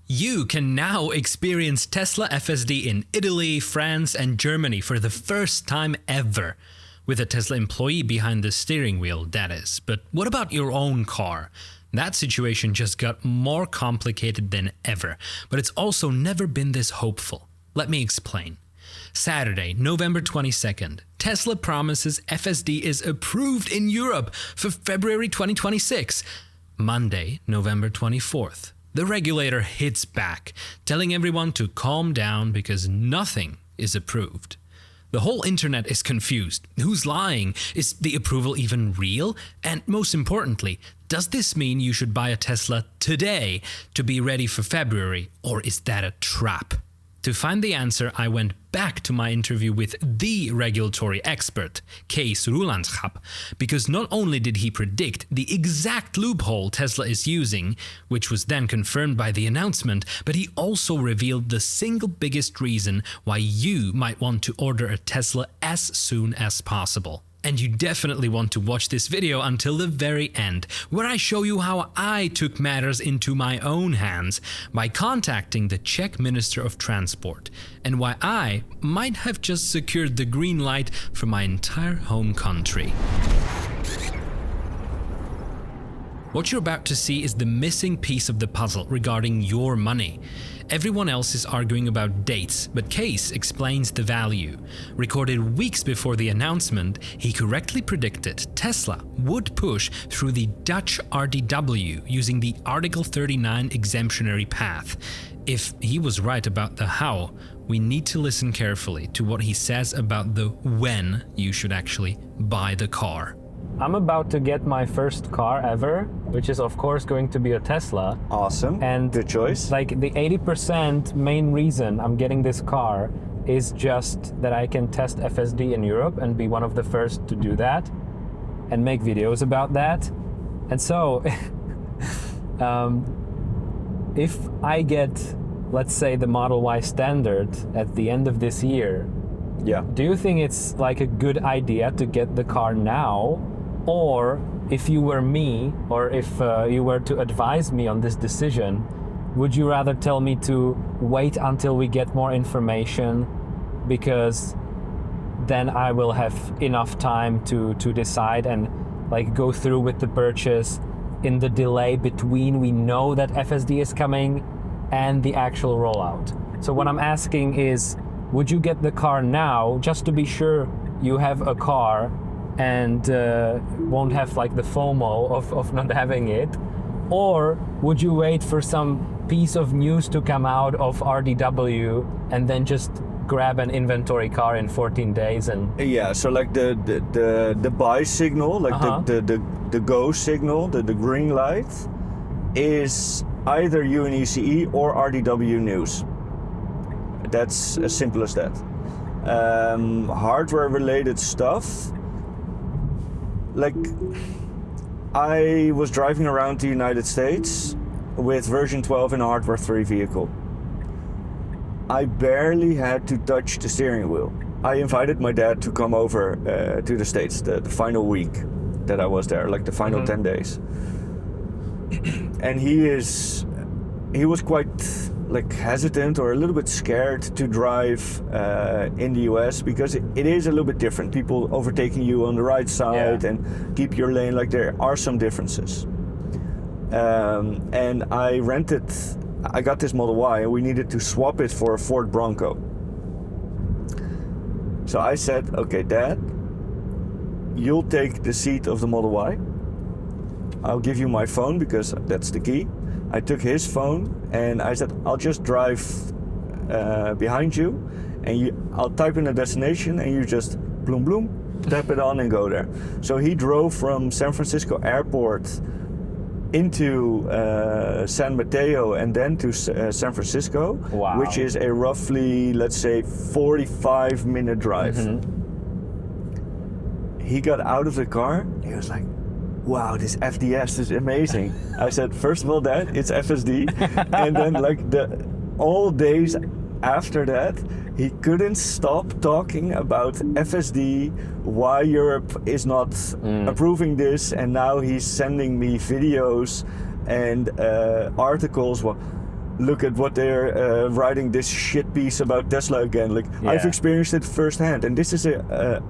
You can now experience Tesla FSD in Italy, France, and Germany for the first time ever. With a Tesla employee behind the steering wheel, that is. But what about your own car? That situation just got more complicated than ever, but it's also never been this hopeful. Let me explain. Saturday, November 22nd, Tesla promises FSD is approved in Europe for February 2026. Monday, November 24th. The regulator hits back, telling everyone to calm down because nothing is approved. The whole internet is confused. Who's lying? Is the approval even real? And most importantly, does this mean you should buy a Tesla today to be ready for February, or is that a trap? To find the answer, I went back to my interview with the regulatory expert, Kees Roelandschap, because not only did he predict the exact loophole Tesla is using, which was then confirmed by the announcement, but he also revealed the single biggest reason why you might want to order a Tesla as soon as possible. And you definitely want to watch this video until the very end, where I show you how I took matters into my own hands by contacting the Czech Minister of Transport, and why I might have just secured the green light for my entire home country. What you're about to see is the missing piece of the puzzle regarding your money. Everyone else is arguing about dates, but Kees explains the value. Recorded weeks before the announcement, he correctly predicted Tesla would push through the Dutch RDW using the Article 39 exemptionary path. If he was right about the how, we need to listen carefully to what he says about the when you should actually buy the car. I'm about to get my first car ever, which is of course going to be a Tesla. Awesome. And good choice. Like the 80% main reason I'm getting this car is just that I can test FSD in Europe and be one of the first to do that and make videos about that. And so if I get, let's say, the Model Y standard at the end of this year, yeah. Do you think it's like a good idea to get the car now? Or if you were me, or if you were to advise me on this decision, would you rather tell me to wait until we get more information, because then I will have enough time to decide and like go through with the purchase in the delay between we know that FSD is coming and the actual rollout? So what I'm asking is, would you get the car now just to be sure you have a car and won't have like the FOMO of not having it? Or would you wait for some piece of news to come out of RDW and then just grab an inventory car in 14 days and... Yeah, so like the buy signal, like the go signal, the green light, is either UNECE or RDW news. That's as simple as that. Hardware related stuff, like I was driving around the United States with version 12 in a hardware 3 vehicle. I barely had to touch the steering wheel. I invited my dad to come over to the States the final week that I was there, like the final 10 days. And he was quite like hesitant or a little bit scared to drive in the US because it is a little bit different. People overtaking you on the right side and keep your lane, like there are some differences. And I got this Model Y and we needed to swap it for a Ford Bronco. So I said, okay, Dad, you'll take the seat of the Model Y. I'll give you my phone because that's the key. I took his phone and I said, I'll just drive behind you and I'll type in a destination and you just bloom bloom, tap it on and go there. So he drove from San Francisco airport into San Mateo and then to San Francisco, which is a roughly, let's say, 45-minute drive. He got out of the car, he was like, wow, this FDS is amazing. I said, first of all, Dad, it's FSD. And then like all days after that, he couldn't stop talking about FSD, why Europe is not approving this, and now he's sending me videos and articles. Well, look at what they're writing this shit piece about Tesla again. Like I've Yeah. experienced it firsthand, and this is a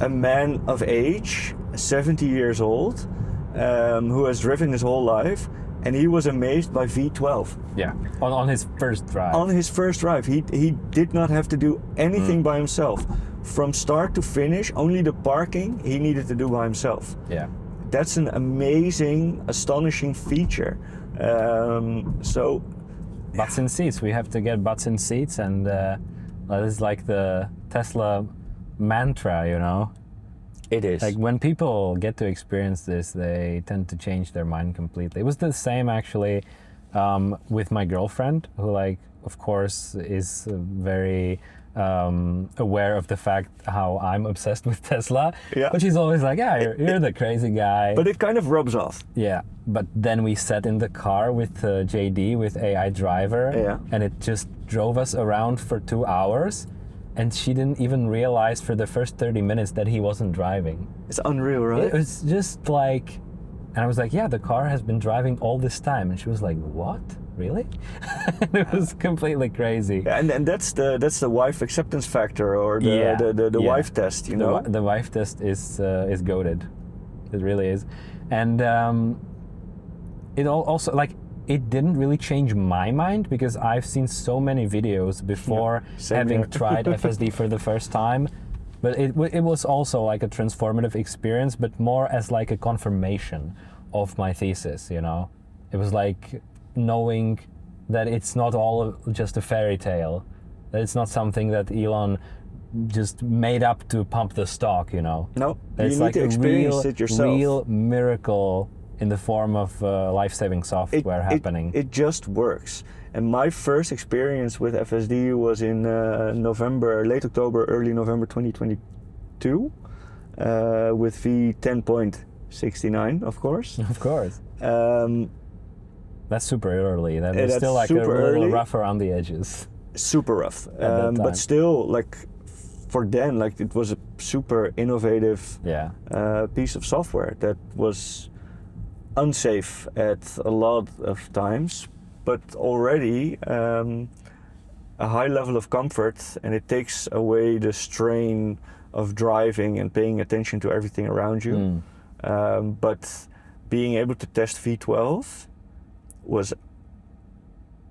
man of age, 70 years old, who has driven his whole life, and he was amazed by V12. Yeah. On his first drive. On his first drive, he did not have to do anything by himself. From start to finish, only the parking he needed to do by himself. Yeah. That's an amazing, astonishing feature. So Butts in seats. We have to get butts in seats, and that is like the Tesla mantra, you know. it is. Like when people get to experience this, they tend to change their mind completely. It was the same actually with my girlfriend, who, like, of course, is very aware of the fact how I'm obsessed with Tesla. Yeah. But she's always like, yeah, you're the crazy guy. But it kind of rubs off. Yeah, but then we sat in the car with JD, with AI driver, Yeah. and it just drove us around for 2 hours, and she didn't even realize for the first 30 minutes that he wasn't driving. It's unreal, right? It was just like, and I was like, yeah, the car has been driving all this time, and she was like, what? Really? It was completely crazy. Yeah, and that's the wife acceptance factor, or the Yeah. wife test, you know. The wife test is goated. It really is, and it also, like, it didn't really change my mind, because I've seen so many videos before same having here. tried FSD for the first time. But it was also like a transformative experience, but more as like a confirmation of my thesis, you know. It was like knowing that it's not all just a fairy tale, that it's not something that Elon just made up to pump the stock, you know. No, That you it's need like to a experience it yourself. real miracle in the form of life-saving software happening. It just works. And my first experience with FSD was in November, late October, early November 2022, with V10.69, of course. Of course. That's super early. That Yeah, is that's still like a super little early. rough around the edges. Super rough. that time. But still, like, for then, like, it was a super innovative Yeah. piece of software that was unsafe at a lot of times, but already a high level of comfort, and it takes away the strain of driving and paying attention to everything around you. But being able to test V12 was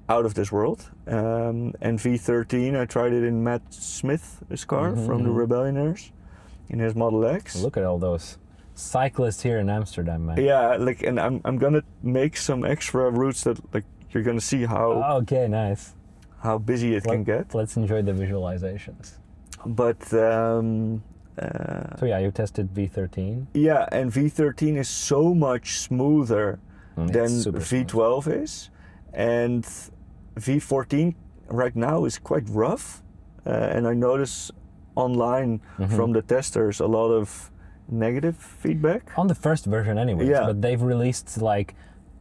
out of this world. And V13, I tried it in Matt Smith's car from the Rebellionaires in his Model X. Look at all those cyclists here in Amsterdam, man. Yeah, like, and I'm gonna make some extra routes that, like, you're gonna see how Okay, nice. busy it can get. Let's enjoy the visualizations. But So yeah, you tested V13. yeah, and V13 is so much smoother It's than super smooth. V12 is, and V14 right now is quite rough. And I notice online from the testers a lot of negative feedback. On the first version anyways, Yeah. but they've released like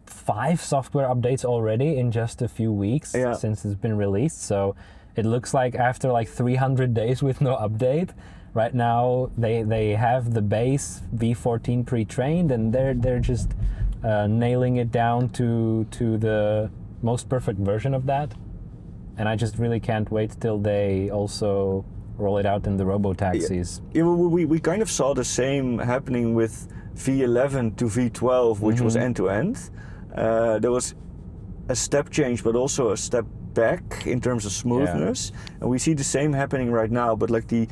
5 software updates already in just a few weeks Yeah. since it's been released. So it looks like after like 300 days with no update, right now they have the base V14 pre-trained, and they're just nailing it down to the most perfect version of that. And I just really can't wait till they also roll it out in the robo-taxis. Yeah, we kind of saw the same happening with V11 to V12, which was end-to-end. There was a step change, but also a step back in terms of smoothness, and we see the same happening right now. But like the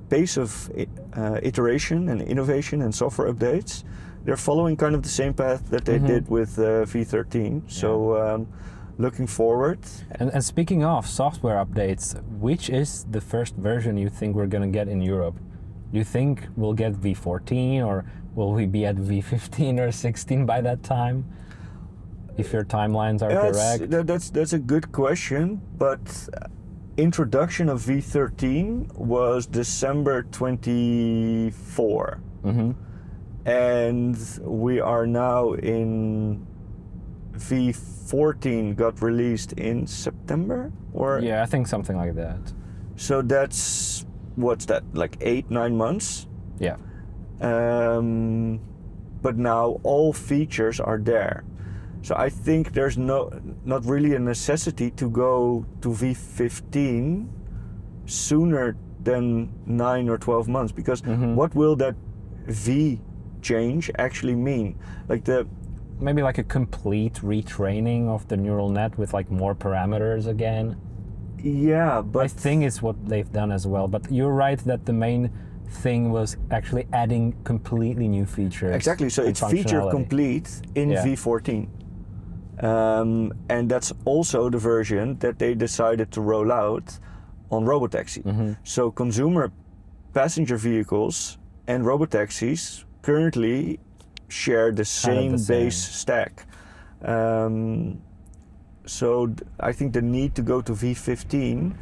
pace of iteration and innovation and software updates, they're following kind of the same path that they did with V13. So looking forward. And speaking of software updates, which is the first version you think we're going to get in Europe? Do you think we'll get V14, or will we be at V15 or 16 by that time? If your timelines are correct. That's a good question, but introduction of V13 was December 24. And we are now in V14 got released in September, or Yeah, I think something like that. so that's, what's that, like 8-9 months. Yeah. But now all features are there. So I think there's not really a necessity to go to V15 sooner than 9 or 12 months, because what will that V change actually mean? Maybe like a complete retraining of the neural net with like more parameters again. Yeah, but I think it's what they've done as well. But you're right that the main thing was actually adding completely new features. exactly. So and it's feature functionality. complete in Yeah. V14, and that's also the version that they decided to roll out on robotaxi. So consumer passenger vehicles and robotaxis currently share the same base stack. I think the need to go to V15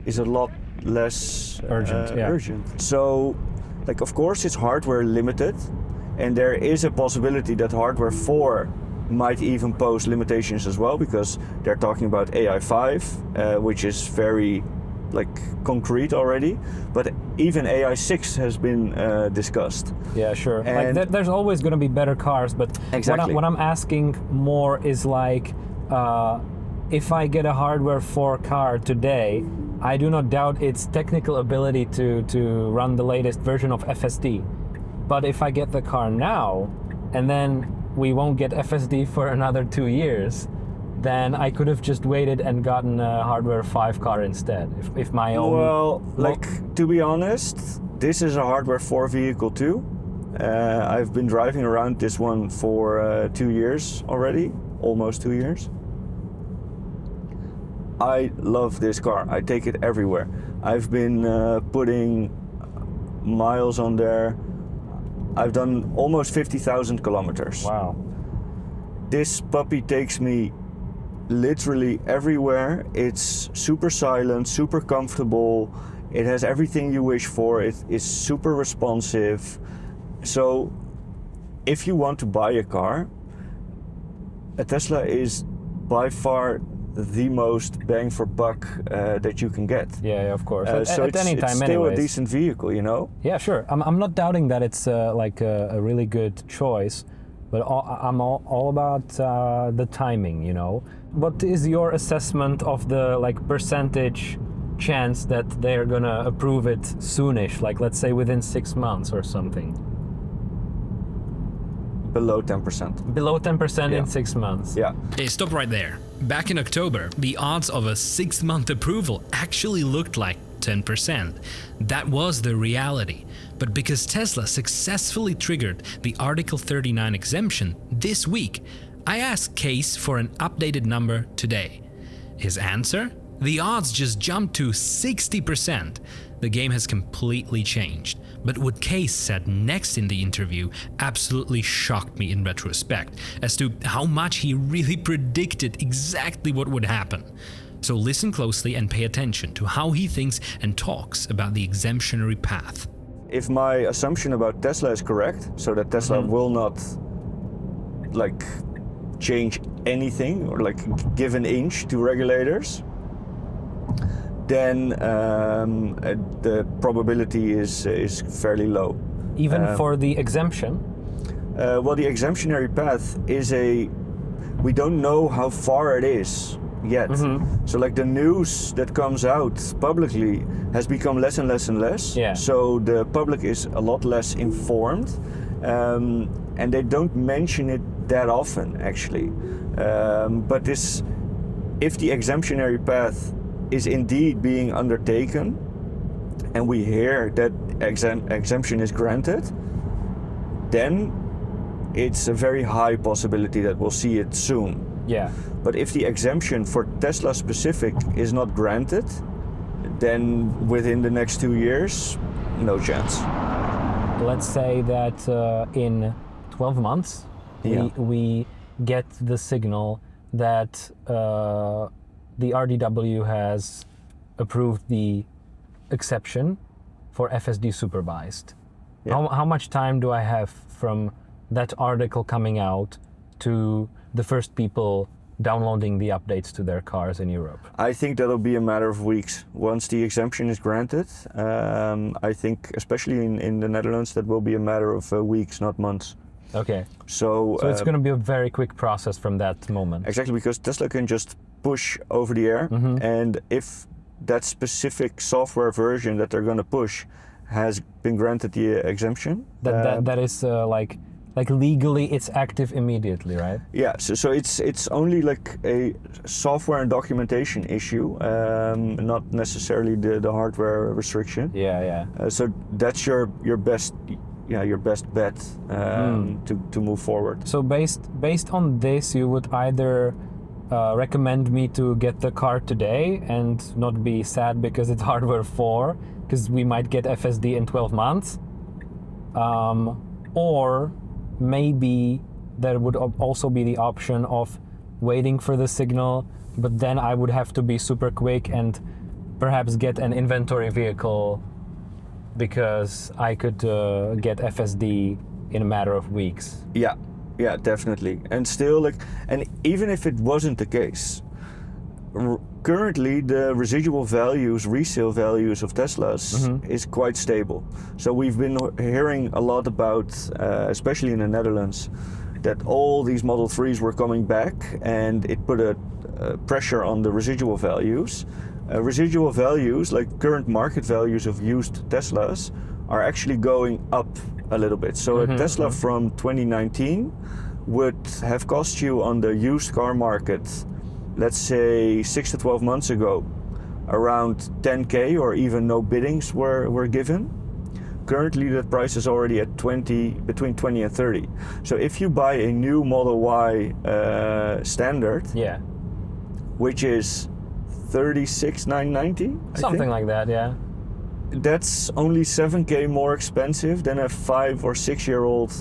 is a lot less urgent. So, of course, it's hardware limited, and there is a possibility that hardware 4 might even pose limitations as well, because they're talking about AI5, which is very concrete already, but even AI6 has been discussed. Yeah, sure. And There's always going to be better cars, but Exactly. what I'm asking more is if I get a hardware 4 car today, I do not doubt its technical ability to run the latest version of FSD. But if I get the car now, and then we won't get FSD for another 2 years, then I could have just waited and gotten a hardware 5 car instead. If my own... Well, to be honest, this is a hardware 4 vehicle too. I've been driving around this one for 2 years already, almost 2 years. I love this car. I take it everywhere. I've been putting miles on there. I've done almost 50,000 kilometers. Wow. This puppy takes me literally everywhere. It's super silent, super comfortable. It has everything you wish for. It is super responsive. So if you want to buy a car, a Tesla is by far the most bang for buck that you can get. Yeah, of course. So at any time, it's still anyways. a decent vehicle, you know? Yeah, sure. I'm not doubting that it's a really good choice, but I'm all about the timing, you know? What is your assessment of the percentage chance that they're gonna approve it soonish, let's say within 6 months or something? Below 10%. Below 10% Yeah. in 6 months? Yeah. Hey, stop right there. Back in October, the odds of a 6-month approval actually looked like 10%. That was the reality. But because Tesla successfully triggered the Article 39 exemption this week, I asked Case for an updated number today. His answer? The odds just jumped to 60%. The game has completely changed. But what Case said next in the interview absolutely shocked me in retrospect as to how much he really predicted exactly what would happen. So listen closely and pay attention to how he thinks and talks about the exemptionary path. If my assumption about Tesla is correct, so that Tesla will not change anything or give an inch to regulators, then the probability is fairly low. Even for the exemption? Well, the exemptionary path we don't know how far it is yet. So the news that comes out publicly has become less and less and less. Yeah. So the public is a lot less informed, and they don't mention it that often actually. But if the exemptionary path is indeed being undertaken, and we hear that exemption is granted, then it's a very high possibility that we'll see it soon. Yeah. But if the exemption for Tesla specific is not granted, then within the next 2 years, no chance. Let's say that in 12 months, we get the signal that the RDW has approved the exception for FSD supervised. Yeah. How much time do I have from that article coming out to the first people downloading the updates to their cars in Europe? I think that'll be a matter of weeks. Once the exemption is granted, I think especially in the Netherlands, that will be a matter of weeks, not months. Okay. So So it's going to be a very quick process from that moment. exactly, because Tesla can just push over the air, and if that specific software version that they're going to push has been granted the exemption, That is like legally it's active immediately, right? yeah. So it's only like a software and documentation issue, not necessarily the hardware restriction. Yeah. So that's your best bet to move forward. So based on this, you would either recommend me to get the car today and not be sad because it's hardware 4, because we might get FSD in 12 months, or maybe there would also be the option of waiting for the signal, but then I would have to be super quick and perhaps get an inventory vehicle because I could get FSD in a matter of weeks. Yeah, definitely. And still, and even if it wasn't the case, currently the residual values, resale values of Teslas is quite stable. So we've been hearing a lot about, especially in the Netherlands, that all these Model 3s were coming back, and it put a pressure on the residual values. Residual values, like current market values of used Teslas, are actually going up a little bit. So a Tesla from 2019 would have cost you on the used car market, let's say 6 to 12 months ago, around 10K, or even no biddings were given. Currently that price is already at between 20 and 30. So if you buy a new Model Y standard, which is 36,990, something like that, yeah. That's only 7K more expensive than a 5 or 6 year old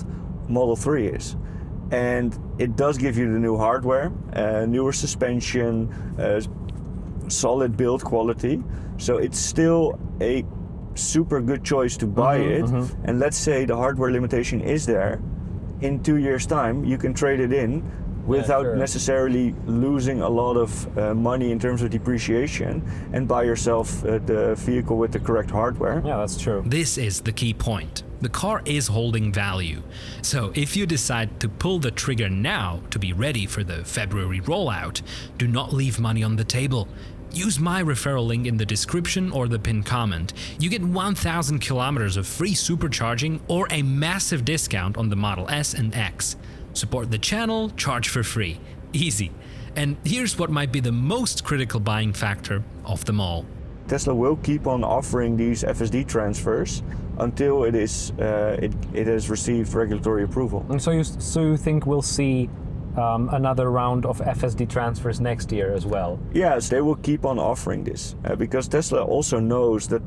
Model 3 is. And it does give you the new hardware, newer suspension, solid build quality. So it's still a super good choice to buy it. And let's say the hardware limitation is there. In 2 years' time, you can trade it in without necessarily losing a lot of money in terms of depreciation, and buy yourself the vehicle with the correct hardware. Yeah, that's true. This is the key point. The car is holding value. So if you decide to pull the trigger now to be ready for the February rollout, do not leave money on the table. Use my referral link in the description or the pinned comment. You get 1,000 kilometers of free supercharging or a massive discount on the Model S and X. Support the channel, charge for free. Easy. And here's what might be the most critical buying factor of them all. Tesla will keep on offering these FSD transfers until it has received regulatory approval. And so you think we'll see another round of FSD transfers next year as well? Yes, they will keep on offering this because Tesla also knows that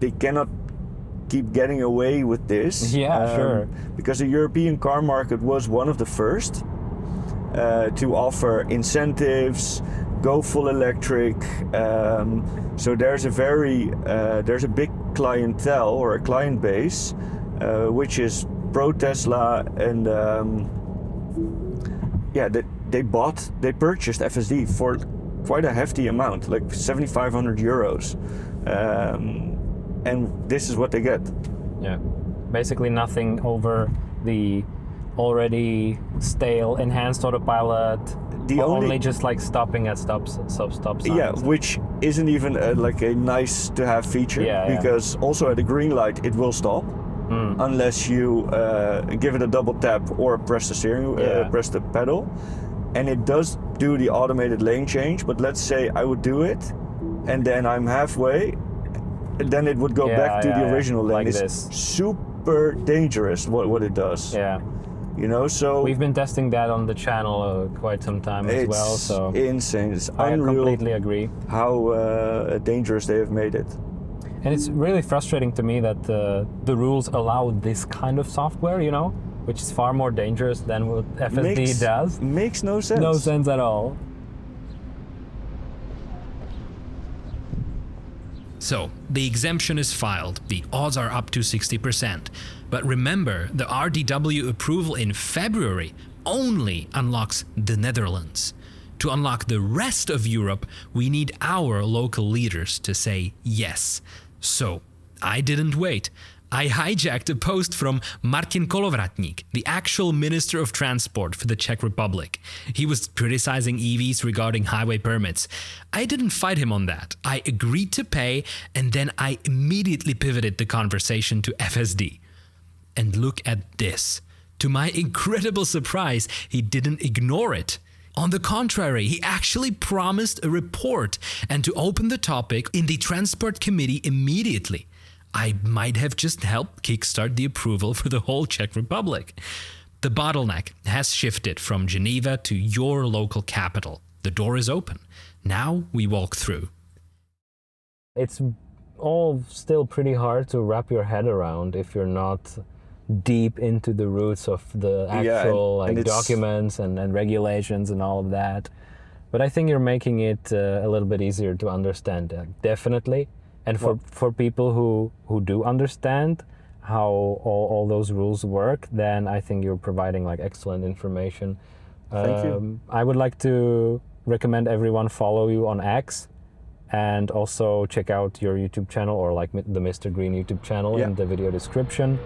they cannot keep getting away with this. Yeah, sure. Because the European car market was one of the first to offer incentives, go full electric. So there's a big clientele or a client base which is pro Tesla, and they purchased FSD for quite a hefty amount, like 7,500 euros. And this is what they get. Yeah, basically nothing over the already stale enhanced autopilot. Only just like stopping at stop signs. Yeah, which isn't even like a nice to have feature, because also at a green light it will stop unless you give it a double tap or press the press the pedal, and it does do the automated lane change. But let's say I would do it, and then I'm halfway. Then it would go back to the original lane. Like it's this. super dangerous what it does. Yeah. You know, so we've been testing that on the channel quite some time as well. So insane. It's I unreal. completely agree. How dangerous they have made it. And it's really frustrating to me that the rules allow this kind of software, you know, which is far more dangerous than what FSD does. Makes no sense. No sense at all. So, the exemption is filed, the odds are up to 60%. But remember, the RDW approval in February only unlocks the Netherlands. To unlock the rest of Europe, we need our local leaders to say yes. So, I didn't wait. I hijacked a post from Martin Kolovratník, the actual Minister of Transport for the Czech Republic. He was criticizing EVs regarding highway permits. I didn't fight him on that. I agreed to pay, and then I immediately pivoted the conversation to FSD. And look at this. To my incredible surprise, he didn't ignore it. On the contrary, he actually promised a report and to open the topic in the Transport Committee immediately. I might have just helped kickstart the approval for the whole Czech Republic. The bottleneck has shifted from Geneva to your local capital. The door is open. Now we walk through. It's all still pretty hard to wrap your head around if you're not deep into the roots of the actual documents and regulations and all of that. But I think you're making it a little bit easier to understand, definitely. And for people who do understand how all those rules work, then I think you're providing like excellent information. Thank you. I would like to recommend everyone follow you on X and also check out your YouTube channel or like the Mr. Green YouTube channel in the video description.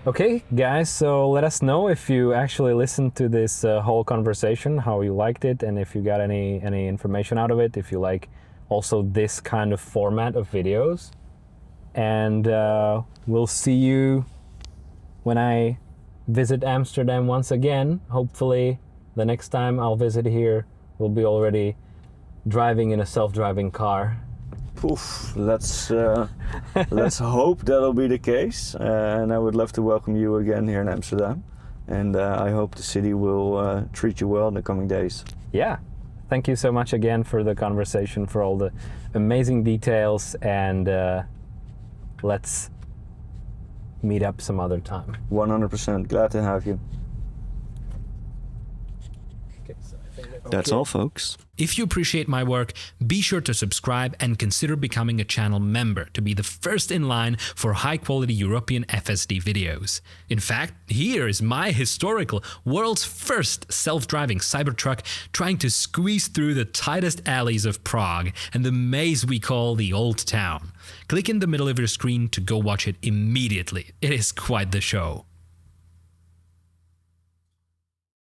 Okay, guys, so let us know if you actually listened to this whole conversation, how you liked it, and if you got any information out of it, if you like also this kind of format of videos. And we'll see you when I visit Amsterdam once again. Hopefully the next time I'll visit here, we'll be already driving in a self-driving car. Oof, let's hope that'll be the case. And I would love to welcome you again here in Amsterdam. And I hope the city will treat you well in the coming days. Yeah. Thank you so much again for the conversation, for all the amazing details, and let's meet up some other time. 100%. Glad to have you. Okay, so I think That's all, folks. If you appreciate my work, be sure to subscribe and consider becoming a channel member to be the first in line for high-quality European FSD videos. In fact, here is my historical, world's first self-driving Cybertruck trying to squeeze through the tightest alleys of Prague and the maze we call the Old Town. Click in the middle of your screen to go watch it immediately. It is quite the show.